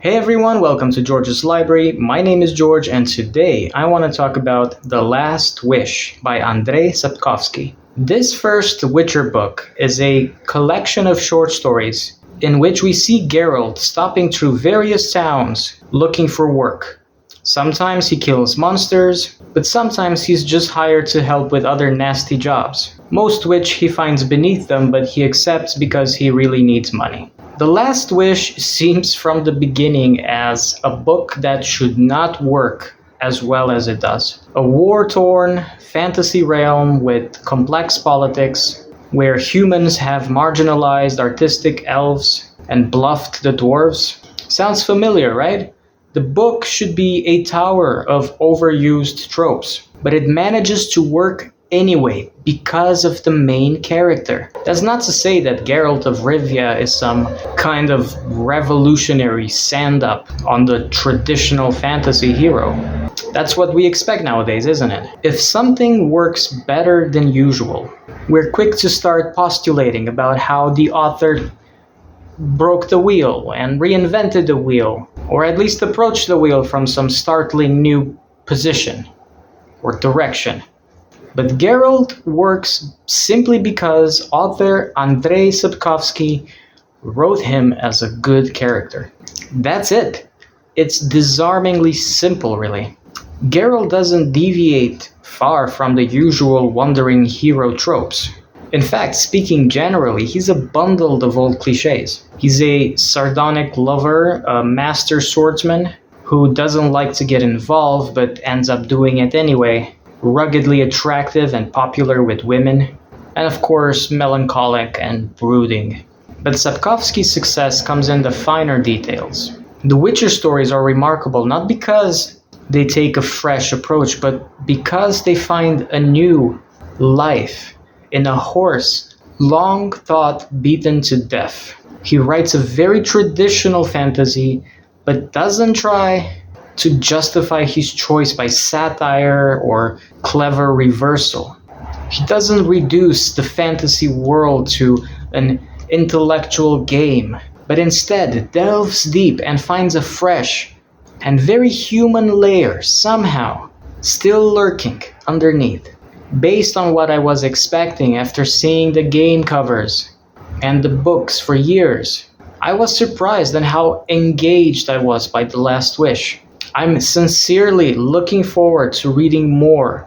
Hey everyone, welcome to George's Library. My name is George, and today I want to talk about The Last Wish by Andrzej Sapkowski. This first Witcher book is a collection of short stories in which we see Geralt stopping through various towns looking for work. Sometimes he kills monsters, but sometimes he's just hired to help with other nasty jobs, most which he finds beneath them but he accepts because he really needs money. The Last Wish seems from the beginning as a book that should not work as well as it does. A war-torn fantasy realm with complex politics, where humans have marginalized artistic elves and bluffed the dwarves. Sounds familiar, right? The book should be a tower of overused tropes, but it manages to work anyway because of the main character. That's not to say that Geralt of Rivia is some kind of revolutionary stand-up on the traditional fantasy hero. That's what we expect nowadays, isn't it? If something works better than usual, we're quick to start postulating about how the author broke the wheel and reinvented the wheel, or at least approached the wheel from some startling new position or direction. But Geralt works simply because author Andrzej Sapkowski wrote him as a good character. That's it. It's disarmingly simple, really. Geralt doesn't deviate far from the usual wandering hero tropes. In fact, speaking generally, he's a bundle of old cliches. He's a sardonic lover, a master swordsman who doesn't like to get involved but ends up doing it anyway, ruggedly attractive and popular with women, and of course melancholic and brooding. But Sapkowski's success comes in the finer details. The Witcher stories are remarkable not because they take a fresh approach, but because they find a new life in a horse long thought beaten to death. He writes a very traditional fantasy, but doesn't try to justify his choice by satire or clever reversal. He doesn't reduce the fantasy world to an intellectual game, but instead delves deep and finds a fresh and very human layer somehow still lurking underneath. Based on what I was expecting after seeing the game covers and the books for years, I was surprised at how engaged I was by The Last Wish. I'm sincerely looking forward to reading more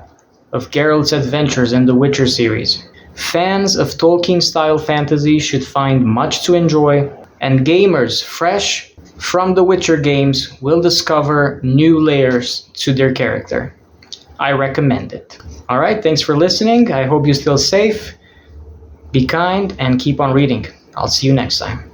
of Geralt's adventures in the Witcher series. Fans of Tolkien-style fantasy should find much to enjoy, and gamers fresh from the Witcher games will discover new layers to their character. I recommend it. Alright, thanks for listening. I hope you're still safe, be kind, and keep on reading. I'll see you next time.